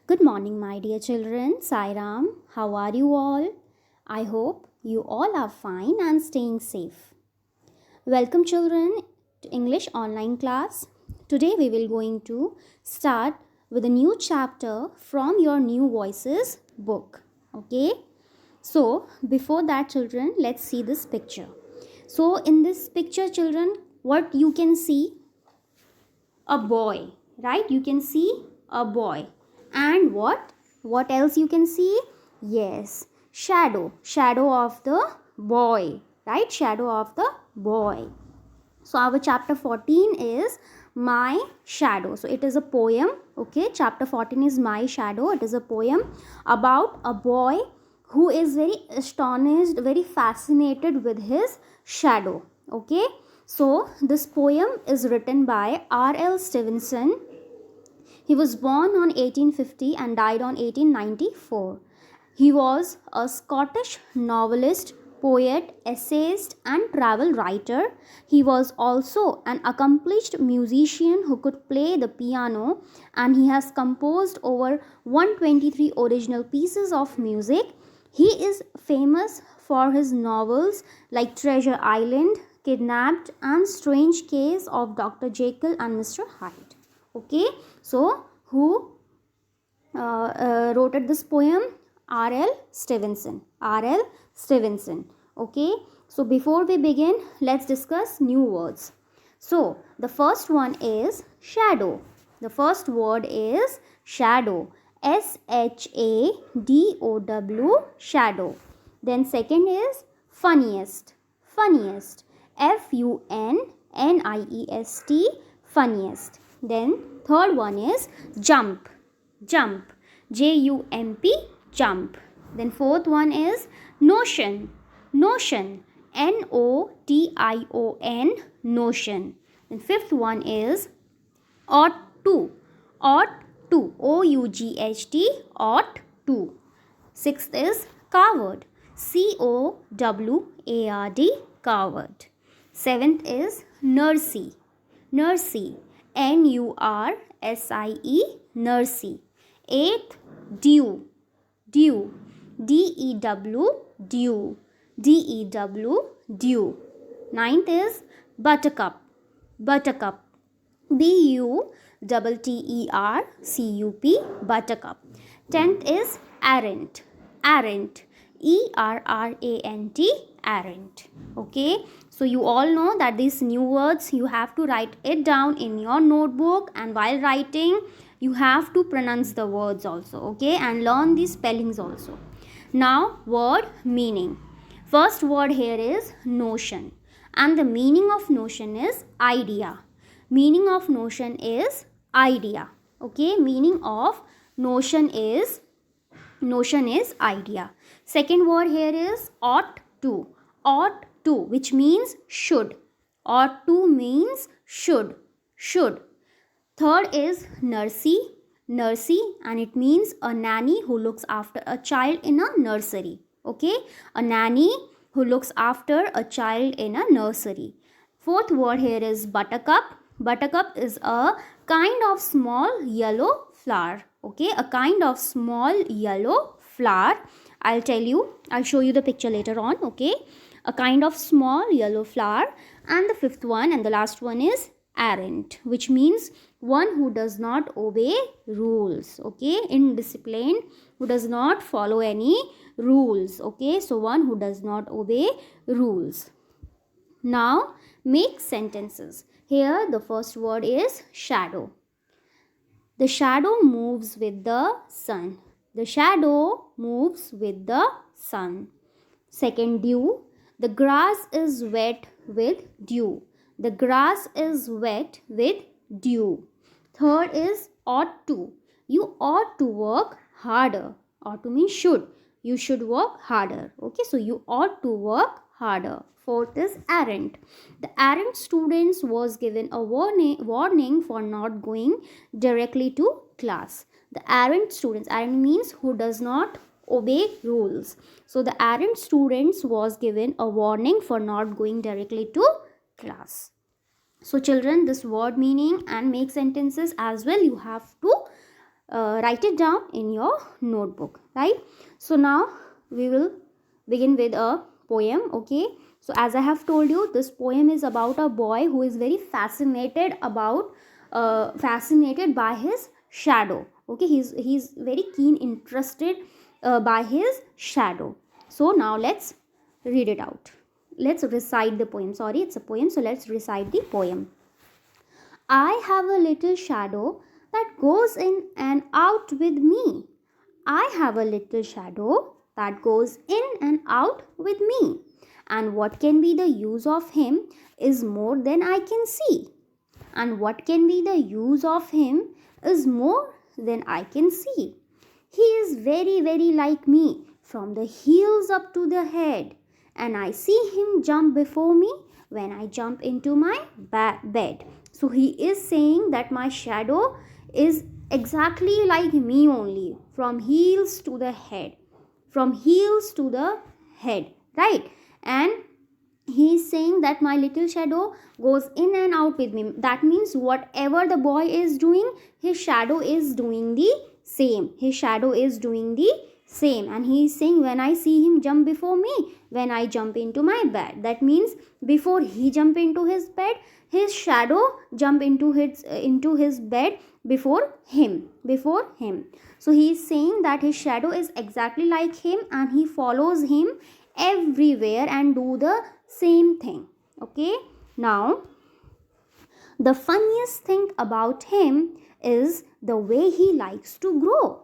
Good morning, my dear children. Sairam, how are you all? I hope you all are fine and staying safe. Welcome, children, to English online class. Today we will going to start with a new chapter from your New Voices book. Okay? So, before that, children, let's see this picture. So, in this picture, children, what you can see? A boy, right? You can see a boy. And what else you can see? Yes, shadow of the boy, right? Shadow of the boy. So our chapter 14 is My Shadow. So it is a poem. Okay, chapter 14 is My Shadow. It is a poem about a boy who is very astonished, very fascinated with his shadow. Okay, so this poem is written by R.L. Stevenson. He was born on 1850 and died on 1894. He was a Scottish novelist, poet, essayist, and travel writer. He was also an accomplished musician who could play the piano, and he has composed over 123 original pieces of music. He is famous for his novels like Treasure Island, Kidnapped, and Strange Case of Dr. Jekyll and Mr. Hyde. Okay, so who wrote this poem? R.L. Stevenson. R.L. Stevenson. Okay, so before we begin, let's discuss new words. So the first one is shadow. The first word is shadow. SHADOW, shadow. Then second is funniest. Funniest. FUNNIEST, funniest. Then third one is jump. Jump. JUMP, jump. Then fourth one is notion. Notion. NOTION, notion. Then fifth one is ought to. Ought to. OUGHT, ought to. Sixth is coward. COWARD, coward. Seventh is nursie. Nursie. NURSIE, nursie. Eighth, dew. Dew. DEW, dew. DEW, dew. Ninth is buttercup. Buttercup. BUTTERCUP, buttercup. Tenth is errant. Errant. ERRANT, errant. Okay, so you all know that these new words you have to write it down in your notebook, and while writing you have to pronounce the words also. Okay, and learn the spellings also. Now word meaning. First word here is notion, and the meaning of notion is idea. Meaning of notion is idea. Okay, meaning of notion is idea. Second word here is ought to. Ought to, which means should. Ought to means should. Should. Third is nursie. Nursie, and it means a nanny who looks after a child in a nursery. Okay, a nanny who looks after a child in a nursery. Fourth word here is buttercup. Buttercup is a kind of small yellow flower. Okay, a kind of small yellow flower. I'll show you the picture later on. Okay, a kind of small yellow flower. And the fifth one and the last one is errant, which means one who does not obey rules. Okay, indisciplined, who does not follow any rules. Okay, so one who does not obey rules. Now make sentences. Here the first word is shadow. The shadow moves with the sun. The shadow moves with the sun. Second, dew. The grass is wet with dew. The grass is wet with dew. Third is ought to. You ought to work harder. Ought to mean should. You should work harder. Okay, so you ought to work harder. Fourth is errant. The errant students was given a warning for not going directly to class. The errant students, errant means who does not obey rules. So the errant students was given a warning for not going directly to class. So children, this word meaning and make sentences as well you have to write it down in your notebook, right? So now we will begin with a poem. Okay, so as I have told you, this poem is about a boy who is very fascinated by his shadow. Okay, he's very keen interested by his shadow. So now let's read it out. Let's recite the poem. Sorry, it's a poem, so let's recite the poem. I have a little shadow that goes in and out with me. I have a little shadow that goes in and out with me. And what can be the use of him is more than I can see. And what can be the use of him is more than I can see. He is very, very like me from the heels up to the head. And I see him jump before me when I jump into my bed. So he is saying that my shadow is exactly like me only, from heels to the head. From heels to the head, right? And he is saying that my little shadow goes in and out with me. That means whatever the boy is doing, his shadow is doing the same. His shadow is doing the same. And he is saying, when I see him jump before me, when I jump into my bed. That means before he jump into his bed, his shadow jump into his bed before him. So he is saying that his shadow is exactly like him, and he follows him everywhere and do the same thing. Okay, now the funniest thing about him is the way he likes to grow.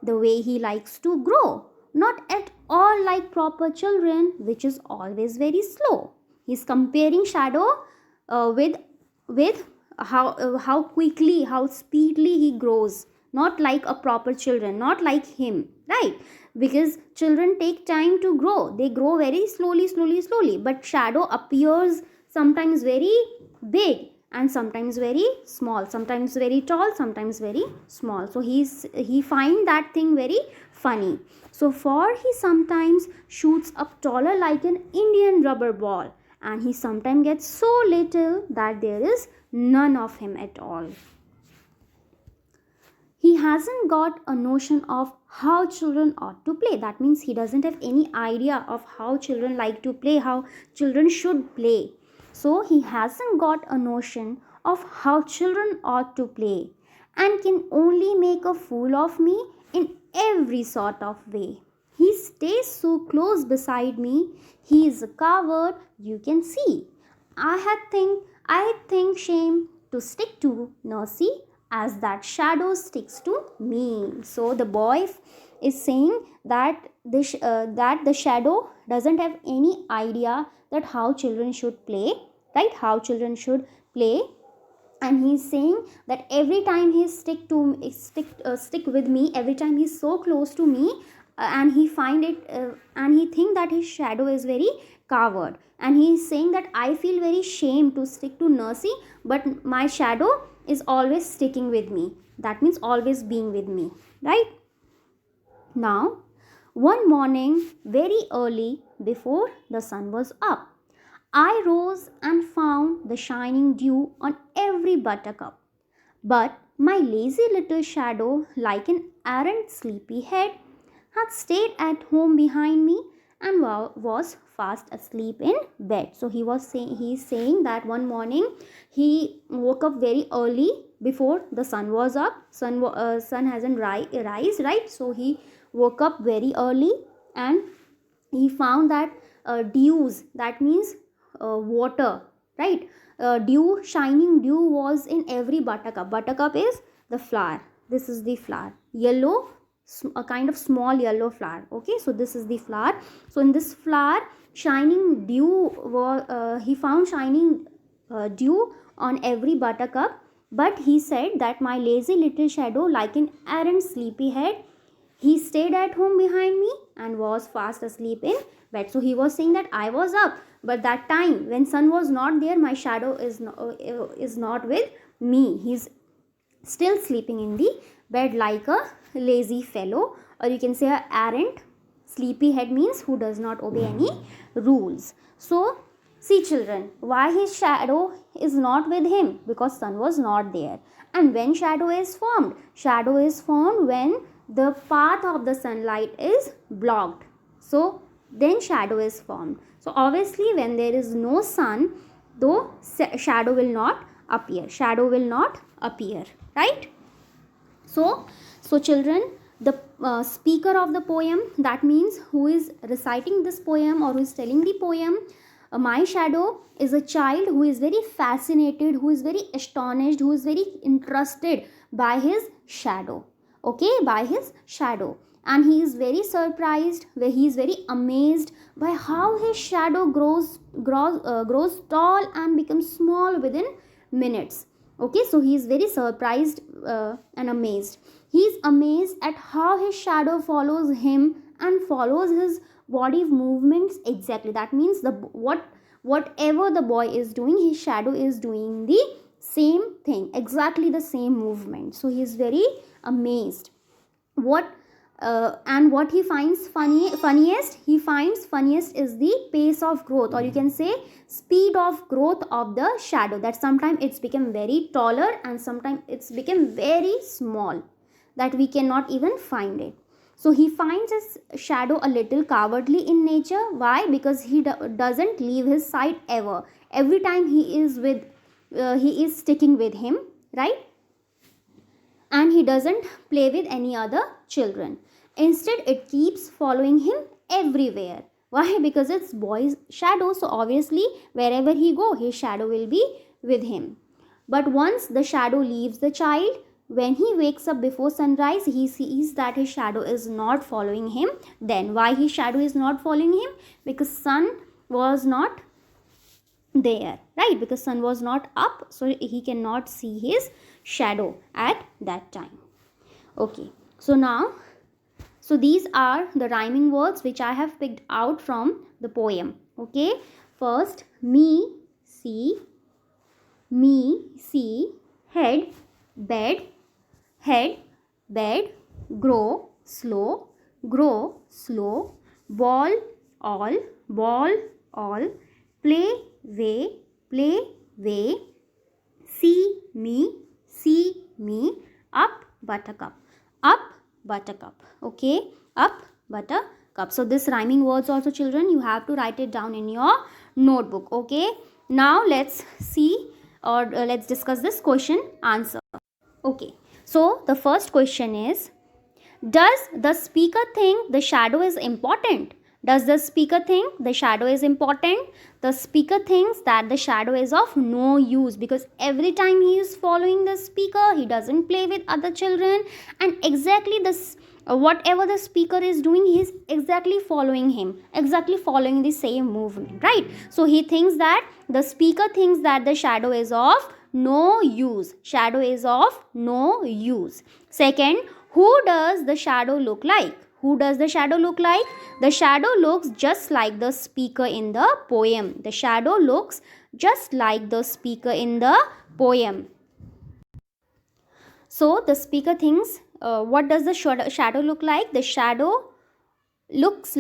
The way he likes to grow, not at all like proper children, which is always very slow. He's comparing shadow with how quickly, how speedily he grows, not like a proper children, not like him, right? Because children take time to grow. They grow very slowly, but shadow appears sometimes very big and sometimes very small, sometimes very tall, sometimes very small. So he find that thing very funny. So for he sometimes shoots up taller like an Indian rubber ball, and he sometimes gets so little that there is none of him at all. He hasn't got a notion of how children ought to play. That means he doesn't have any idea of how children like to play, how children should play. So he hasn't got a notion of how children ought to play, and can only make a fool of me in every sort of way. He stays so close beside me, he is a coward, you can see. I think shame to stick to Nursie, as that shadow sticks to me. So the boy is saying that the shadow doesn't have any idea that how children should play, right? How children should play. And he's saying that every time he stick with me, every time he's so close to me, and he find it and he think that his shadow is very coward. And he's saying that I feel very shame to stick to Nursie, but my shadow is always sticking with me. That means always being with me, right? Now, one morning, very early, before the sun was up, I rose and found the shining dew on every buttercup. But my lazy little shadow, like an errant sleepy head, had stayed at home behind me and was fast asleep in bed. So he's saying that one morning he woke up very early before the sun was up. Sun hasn't rise, right? So he woke up very early, and he found that dews, that means water, right? Shining dew was in every buttercup. Buttercup is the flower. This is the flower, yellow, a kind of small yellow flower. Okay, so this is the flower. So in this flower, shining dew he found shining dew on every buttercup. But he said that my lazy little shadow, like an errant sleepy head, he stayed at home behind me and was fast asleep in bed. So he was saying that I was up, but that time when sun was not there, my shadow is not with me. He's still sleeping in the bed like a lazy fellow, or you can say a errant sleepy head, means who does not obey any rules. So See children, why his shadow is not with him? Because sun was not there. And when shadow is formed? Shadow is formed when the path of the sunlight is blocked. So then shadow is formed. So obviously when there is no sun, though shadow will not appear. Shadow will not appear, right? So children, the speaker of the poem, that means who is reciting this poem or who is telling the poem, my shadow, is a child who is very fascinated, who is very astonished, who is very interested by his shadow. Okay, by his shadow. And he is very surprised, where he is very amazed by how his shadow grows tall and becomes small within minutes. Okay, so he is very surprised and amazed. He is amazed at how his shadow follows him and follows his body movements exactly. That means whatever the boy is doing, his shadow is doing the same thing, exactly the same movement. So he is very amazed. What he finds funniest is the pace of growth, or you can say speed of growth of the shadow, that sometimes it's become very taller and sometimes it's become very small, that we cannot even find it. So he finds his shadow a little cowardly in nature. Why? Because he doesn't leave his side ever. Every time he is sticking with him, right? And he doesn't play with any other children. Instead, it keeps following him everywhere. Why? Because it's boy's shadow, so obviously wherever he go, his shadow will be with him. But once the shadow leaves the child, when he wakes up before sunrise, he sees that his shadow is not following him. Then why his shadow is not following him? Because sun was not there, right? Because sun was not up, so he cannot see his shadow at that time. Okay, so these are the rhyming words which I have picked out from the poem. Okay, first, me see, head, bed, grow, slow, ball, all, play, way, see me, up, buttercup. Okay, up, buttercup. So this rhyming words also, children, you have to write it down in your notebook. Okay, now let's see, or let's discuss this question answer. Okay, so the first question is, does the speaker think the shadow is important? Does the speaker think the shadow is important? The speaker thinks that the shadow is of no use, because every time he is following the speaker, he doesn't play with other children, and exactly this whatever the speaker is doing, he is exactly following him, exactly following the same movement, right? So he thinks that the speaker thinks that the shadow is of no use. Shadow is of no use. Second, who does the shadow look like? Who does the shadow look like? The shadow looks just like the speaker in the poem. The shadow looks just like the speaker in the poem. So the speaker thinks, what does the shadow look like? The shadow looks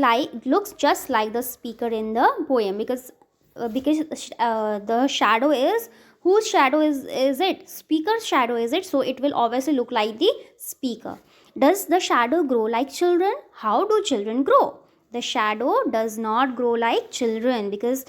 just like the speaker in the poem, because the shadow is, whose shadow is it? Speaker's shadow is it, so it will obviously look like the speaker. Does the shadow grow like children? How do children grow? The shadow does not grow like children, because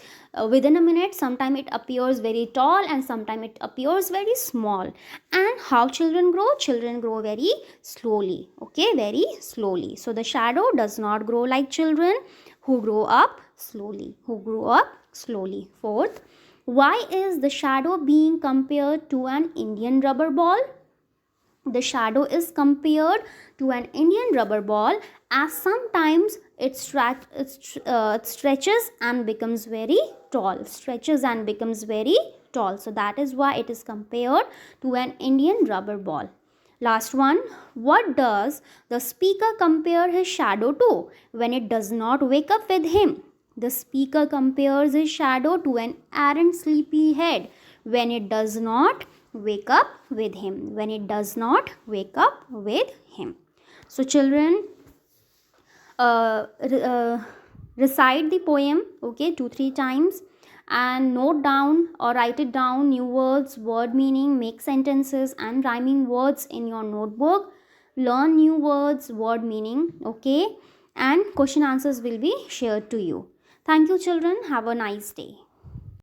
within a minute sometime it appears very tall and sometime it appears very small. And how children grow? Children grow very slowly. Okay, very slowly. So the shadow does not grow like children who grow up slowly. Fourth, why is the shadow being compared to an Indian rubber ball? The shadow is compared to an Indian rubber ball, as sometimes it stretches and becomes very tall. So that is why it is compared to an Indian rubber ball. Last one, what does the speaker compare his shadow to when it does not wake up with him? The speaker compares his shadow to an errant sleepy head when it does not wake up with him. So children, recite the poem, okay, 2-3 times, and note down or write it down new words, word meaning, make sentences and rhyming words in your notebook. Learn new words, word meaning, okay, and question answers will be shared to you. Thank you children. Have a nice day.